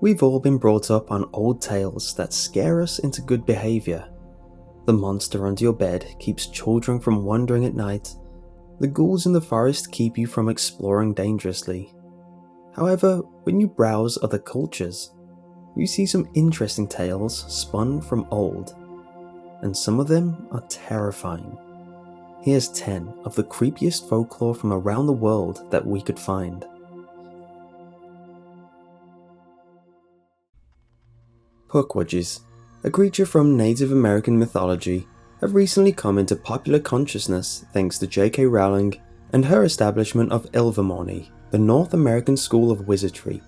We've all been brought up on old tales that scare us into good behaviour. The monster under your bed keeps children from wandering at night. The ghouls in the forest keep you from exploring dangerously. However, when you browse other cultures, you see some interesting tales spun from old, and some of them are terrifying. Here's 10 of the creepiest folklore from around the world that we could find. Pukwudgies, a creature from Native American mythology, have recently come into popular consciousness thanks to J.K. Rowling and her establishment of Ilvermorny, the North American school of wizardry.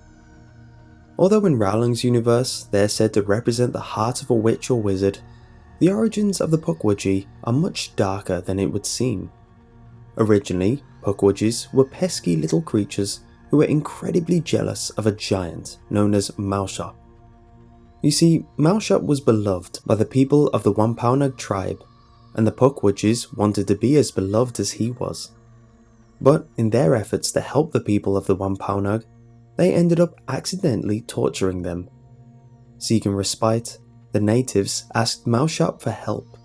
Although in Rowling's universe they're said to represent the heart of a witch or wizard, the origins of the Pukwudgie are much darker than it would seem. Originally, Pukwudgies were pesky little creatures who were incredibly jealous of a giant known as Maushop. You see, Maushop was beloved by the people of the Wampanoag tribe, and the Pukwudgies wanted to be as beloved as he was. But in their efforts to help the people of the Wampanoag, they ended up accidentally torturing them. Seeking respite, the natives asked Maushop for help.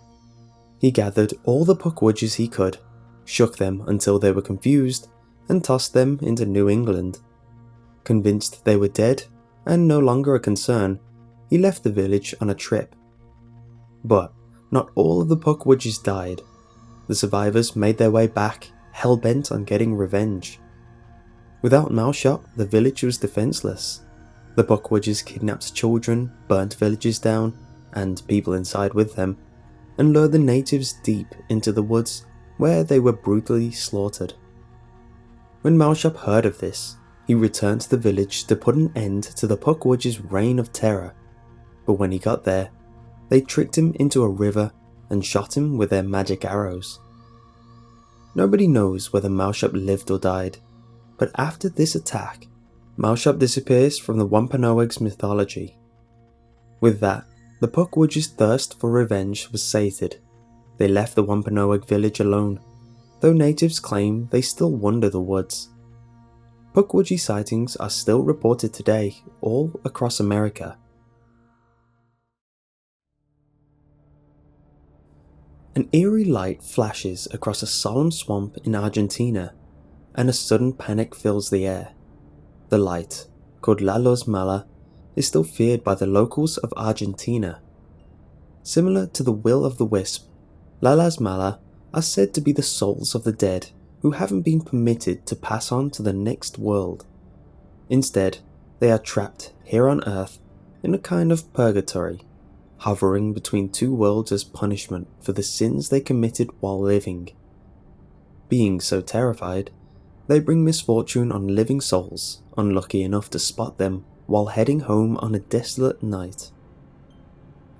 He gathered all the Pukwudgies he could, shook them until they were confused, and tossed them into New England. Convinced they were dead, and no longer a concern, he left the village on a trip. But not all of the Pukwudgies died. The survivors made their way back, hell-bent on getting revenge. Without Maushop, the village was defenseless. The Pukwudgies kidnapped children, burnt villages down, and people inside with them, and lured the natives deep into the woods where they were brutally slaughtered. When Maushop heard of this, he returned to the village to put an end to the Pukwudgies' reign of terror. But when he got there, they tricked him into a river and shot him with their magic arrows. Nobody knows whether Maushop lived or died, but after this attack, Maushop disappears from the Wampanoag's mythology. With that, the Pukwudgies' thirst for revenge was sated. They left the Wampanoag village alone, though natives claim they still wander the woods. Pukwudgie sightings are still reported today all across America. An eerie light flashes across a solemn swamp in Argentina, and a sudden panic fills the air. The light, called La Luz Mala, is still feared by the locals of Argentina. Similar to the will-o'-the-wisp, La Luz Mala are said to be the souls of the dead who haven't been permitted to pass on to the next world. Instead, they are trapped here on Earth in a kind of purgatory, hovering between two worlds as punishment for the sins they committed while living. Being so terrified, they bring misfortune on living souls unlucky enough to spot them while heading home on a desolate night.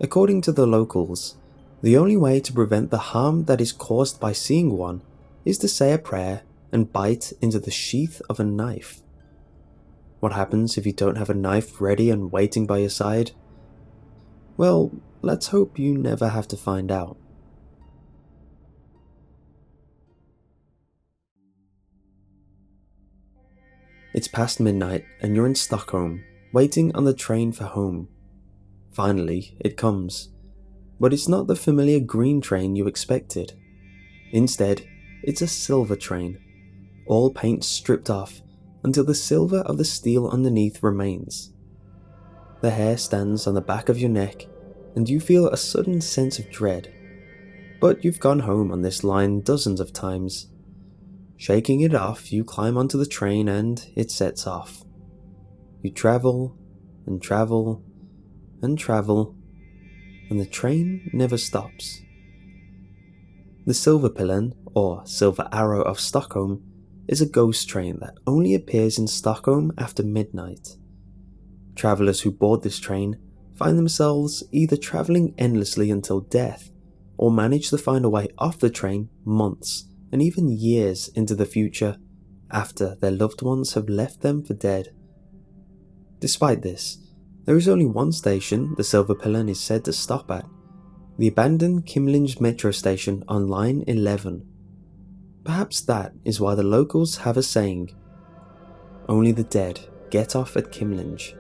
According to the locals, the only way to prevent the harm that is caused by seeing one is to say a prayer and bite into the sheath of a knife. What happens if you don't have a knife ready and waiting by your side? Well, let's hope you never have to find out. It's past midnight and you're in Stockholm, waiting on the train for home. Finally, it comes. But it's not the familiar green train you expected. Instead, it's a silver train. All paint stripped off until the silver of the steel underneath remains. The hair stands on the back of your neck, and you feel a sudden sense of dread. But you've gone home on this line dozens of times. Shaking it off, you climb onto the train and it sets off. You travel, and travel, and travel, and the train never stops. The Silverpillen, or Silver Arrow of Stockholm, is a ghost train that only appears in Stockholm after midnight. Travellers who board this train find themselves either travelling endlessly until death, or manage to find a way off the train months and even years into the future after their loved ones have left them for dead. Despite this, there is only one station the Silverpillen is said to stop at, the abandoned Kimlinge metro station on line 11. Perhaps that is why the locals have a saying, "Only the dead get off at Kimlinge."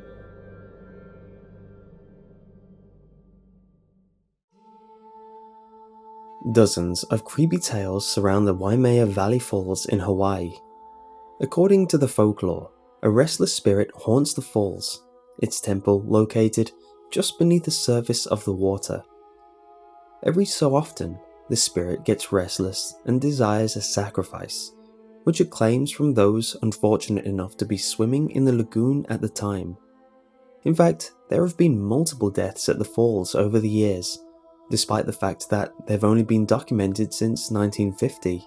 Dozens of creepy tales surround the Waimea Valley Falls in Hawaii. According to the folklore, a restless spirit haunts the falls, its temple located just beneath the surface of the water. Every so often, the spirit gets restless and desires a sacrifice, which it claims from those unfortunate enough to be swimming in the lagoon at the time. In fact, there have been multiple deaths at the falls over the years, despite the fact that they've only been documented since 1950.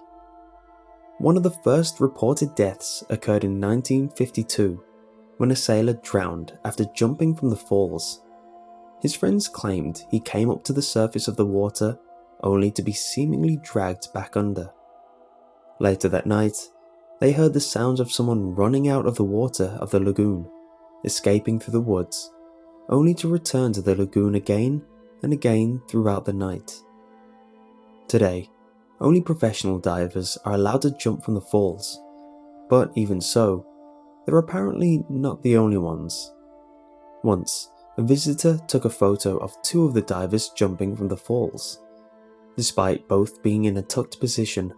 One of the first reported deaths occurred in 1952, when a sailor drowned after jumping from the falls. His friends claimed he came up to the surface of the water only to be seemingly dragged back under. Later that night, they heard the sounds of someone running out of the water of the lagoon, escaping through the woods, only to return to the lagoon again and again throughout the night. Today, only professional divers are allowed to jump from the falls, but even so, they're apparently not the only ones. Once, a visitor took a photo of two of the divers jumping from the falls. Despite both being in a tucked position,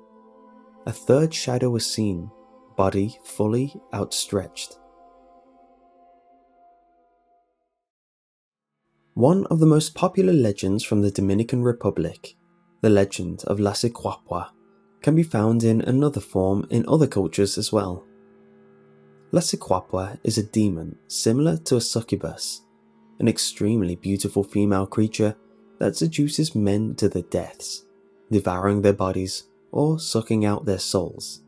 a third shadow was seen, body fully outstretched. One of the most popular legends from the Dominican Republic, the legend of Lesykwah, can be found in another form in other cultures as well. Lesykwah is a demon similar to a succubus, an extremely beautiful female creature that seduces men to their deaths, devouring their bodies or sucking out their souls.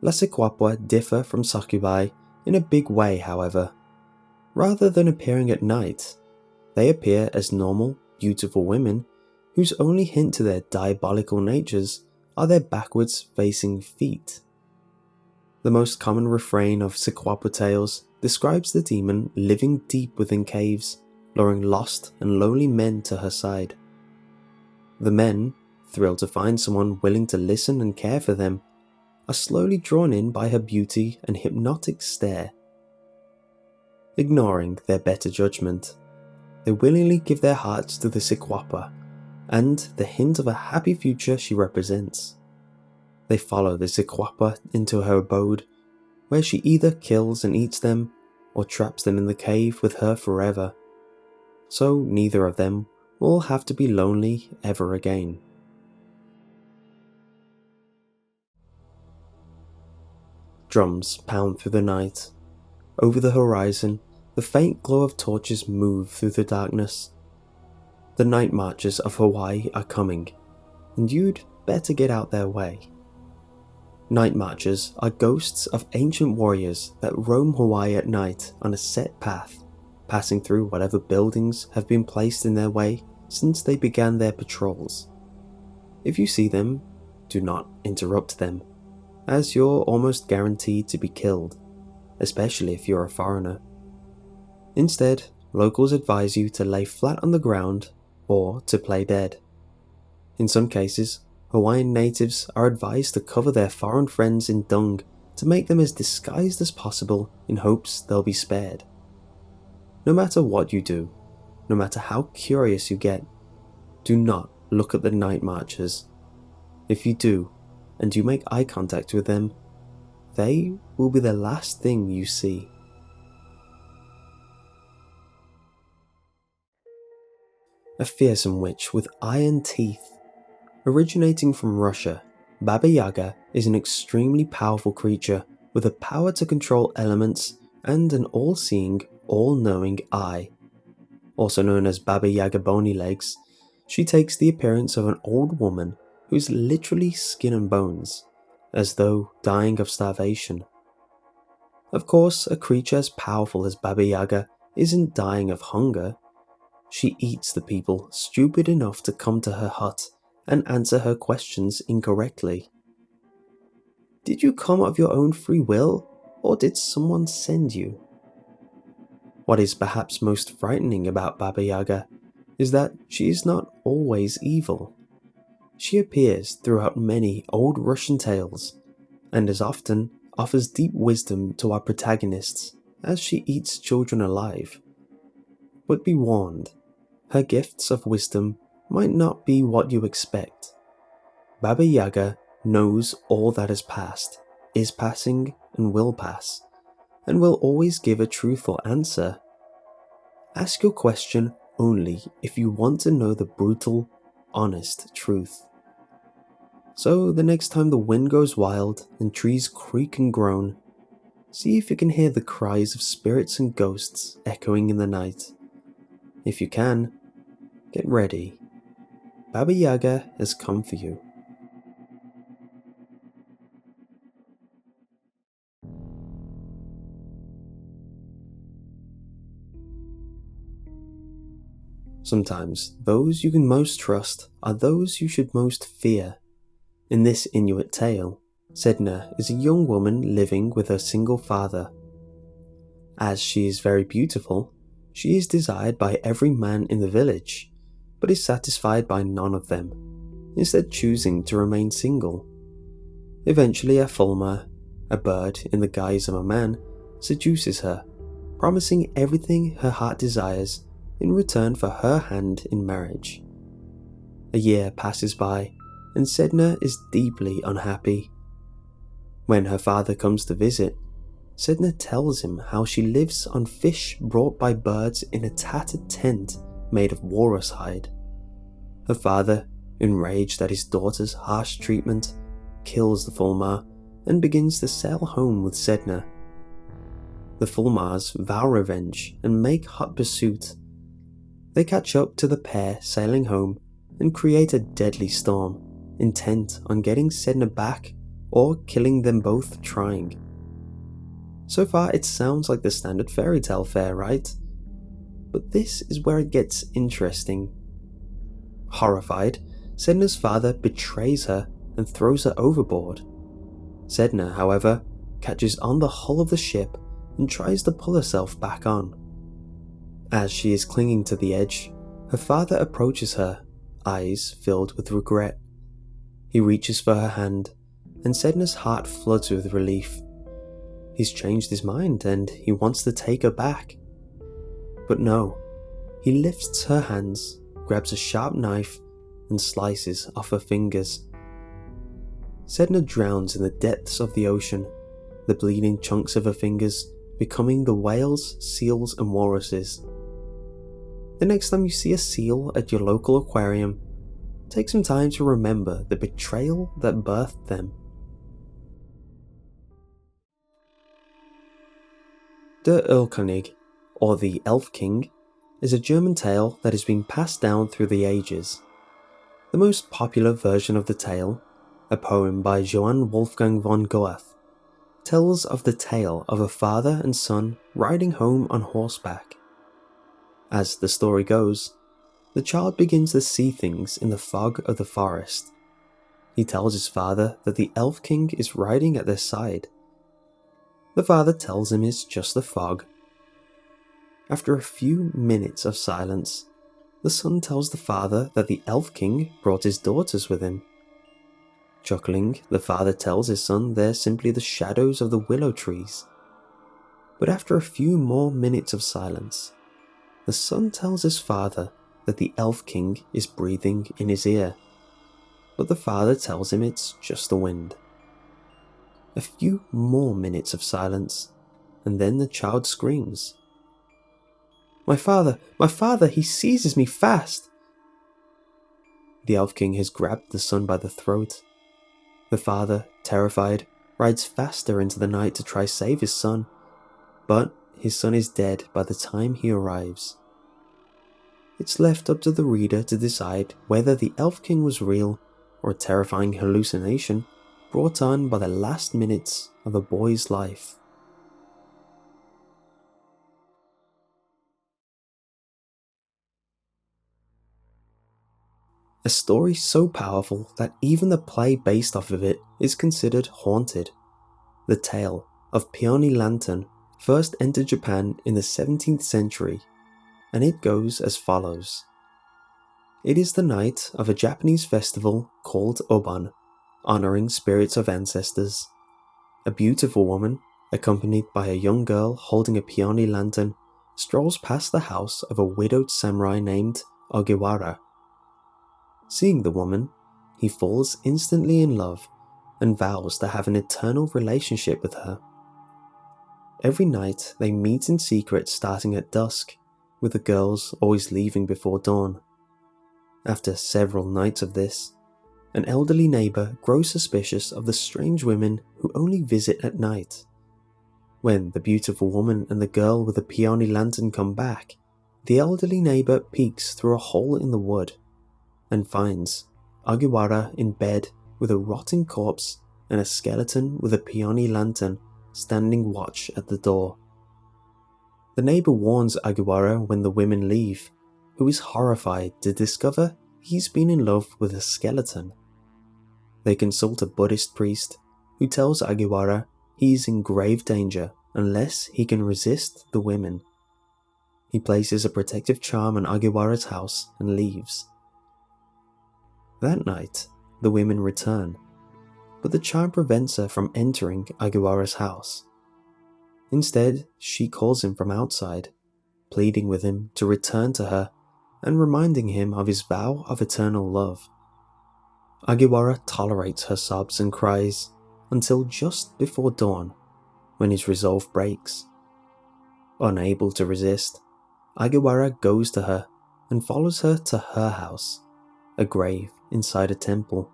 Lesykwah differ from succubi in a big way, however. Rather than appearing at night, they appear as normal, beautiful women whose only hint to their diabolical natures are their backwards facing feet. The most common refrain of Sequapua tales describes the demon living deep within caves, luring lost and lonely men to her side. The men, thrilled to find someone willing to listen and care for them, are slowly drawn in by her beauty and hypnotic stare. Ignoring their better judgment, they willingly give their hearts to the Sequapua and the hint of a happy future she represents. They follow the Sequapua into her abode, where she either kills and eats them or traps them in the cave with her forever, so neither of them will have to be lonely ever again. Drums pound through the night. Over the horizon, the faint glow of torches move through the darkness. The night marchers of Hawaii are coming, and you'd better get out their way. Night marchers are ghosts of ancient warriors that roam Hawaii at night on a set path, passing through whatever buildings have been placed in their way since they began their patrols. If you see them, do not interrupt them, as you're almost guaranteed to be killed, especially if you're a foreigner. Instead, locals advise you to lay flat on the ground or to play dead. In some cases, Hawaiian natives are advised to cover their foreign friends in dung to make them as disguised as possible in hopes they'll be spared. No matter what you do, no matter how curious you get, do not look at the night marchers. If you do, and you make eye contact with them, they will be the last thing you see. A fearsome witch with iron teeth. Originating from Russia, Baba Yaga is an extremely powerful creature with a power to control elements and an all-seeing, all-knowing eye. Also known as Baba Yaga Bony Legs, she takes the appearance of an old woman who's literally skin and bones, as though dying of starvation. Of course, a creature as powerful as Baba Yaga isn't dying of hunger. She eats the people stupid enough to come to her hut and answer her questions incorrectly. Did you come of your own free will, or did someone send you? What is perhaps most frightening about Baba Yaga is that she is not always evil. She appears throughout many old Russian tales, and as often offers deep wisdom to our protagonists as she eats children alive. But be warned, her gifts of wisdom might not be what you expect. Baba Yaga knows all that has passed, is passing, and will pass, and will always give a truthful answer. Ask your question only if you want to know the brutal, honest truth. So the next time the wind goes wild and trees creak and groan, see if you can hear the cries of spirits and ghosts echoing in the night. If you can, get ready. Baba Yaga has come for you. Sometimes those you can most trust are those you should most fear. In this Inuit tale, Sedna is a young woman living with her single father. As she is very beautiful, she is desired by every man in the village, but is satisfied by none of them, instead choosing to remain single. Eventually a fulmar, a bird in the guise of a man, seduces her, promising everything her heart desires in return for her hand in marriage. A year passes by, and Sedna is deeply unhappy. When her father comes to visit, Sedna tells him how she lives on fish brought by birds in a tattered tent made of walrus hide. Her father, enraged at his daughter's harsh treatment, kills the fulmar and begins to sail home with Sedna. The fulmars vow revenge and make hot pursuit. They catch up to the pair sailing home and create a deadly storm, intent on getting Sedna back or killing them both trying. So far it sounds like the standard fairy tale fare, right? But this is where it gets interesting. Horrified, Sedna's father betrays her and throws her overboard. Sedna, however, catches on the hull of the ship and tries to pull herself back on. As she is clinging to the edge, her father approaches her, eyes filled with regret. He reaches for her hand, and Sedna's heart floods with relief. He's changed his mind and he wants to take her back. But no, he lifts her hands, grabs a sharp knife, and slices off her fingers. Sedna drowns in the depths of the ocean, the bleeding chunks of her fingers becoming the whales, seals, and walruses. The next time you see a seal at your local aquarium, take some time to remember the betrayal that birthed them. Der Erlkönig, or the Elf King, is a German tale that has been passed down through the ages. The most popular version of the tale, a poem by Johann Wolfgang von Goethe, tells of the tale of a father and son riding home on horseback. As the story goes, the child begins to see things in the fog of the forest. He tells his father that the Elf King is riding at their side. The father tells him it's just the fog. After a few minutes of silence, the son tells the father that the Elf King brought his daughters with him. Chuckling, the father tells his son they're simply the shadows of the willow trees. But after a few more minutes of silence, the son tells his father that the Elf King is breathing in his ear. But the father tells him it's just the wind. A few more minutes of silence, and then the child screams. My father, he seizes me fast! The Elf King has grabbed the son by the throat. The father, terrified, rides faster into the night to try save his son, but his son is dead by the time he arrives. It's left up to the reader to decide whether the Elf King was real or a terrifying hallucination brought on by the last minutes of a boy's life. A story so powerful that even the play based off of it is considered haunted. The tale of Peony Lantern first entered Japan in the 17th century, and it goes as follows. It is the night of a Japanese festival called Oban, honoring spirits of ancestors. A beautiful woman, accompanied by a young girl holding a peony lantern, strolls past the house of a widowed samurai named Ogiwara. Seeing the woman, he falls instantly in love and vows to have an eternal relationship with her. Every night they meet in secret starting at dusk, with the girls always leaving before dawn. After several nights of this, an elderly neighbour grows suspicious of the strange women who only visit at night. When the beautiful woman and the girl with the peony lantern come back, the elderly neighbour peeks through a hole in the wood and finds Agiwara in bed with a rotting corpse and a skeleton with a peony lantern standing watch at the door. The neighbour warns Agiwara when the women leave, who is horrified to discover he's been in love with a skeleton. They consult a Buddhist priest who tells Agiwara he is in grave danger unless he can resist the women. He places a protective charm on Agiwara's house and leaves. That night, the women return, but the charm prevents her from entering Agiwara's house. Instead, she calls him from outside, pleading with him to return to her and reminding him of his vow of eternal love. Agiwara tolerates her sobs and cries until just before dawn, when his resolve breaks. Unable to resist, Agiwara goes to her and follows her to her house, a grave inside a temple.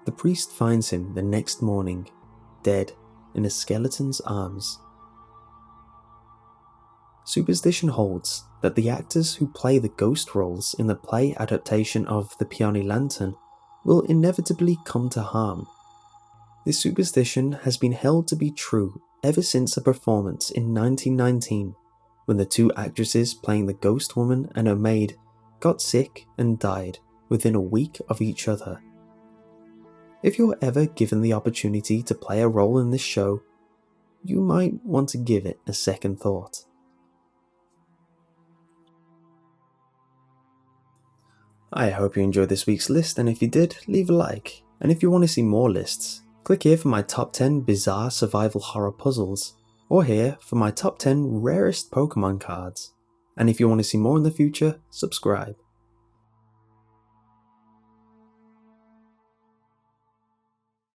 The priest finds him the next morning, dead in a skeleton's arms. Superstition holds that the actors who play the ghost roles in the play adaptation of The Peony Lantern will inevitably come to harm. This superstition has been held to be true ever since a performance in 1919, when the two actresses playing the ghost woman and her maid got sick and died within a week of each other. If you're ever given the opportunity to play a role in this show, you might want to give it a second thought. I hope you enjoyed this week's list, and if you did, leave a like. And if you want to see more lists, click here for my top 10 bizarre survival horror puzzles, or here for my top 10 rarest Pokemon cards. And if you want to see more in the future, subscribe.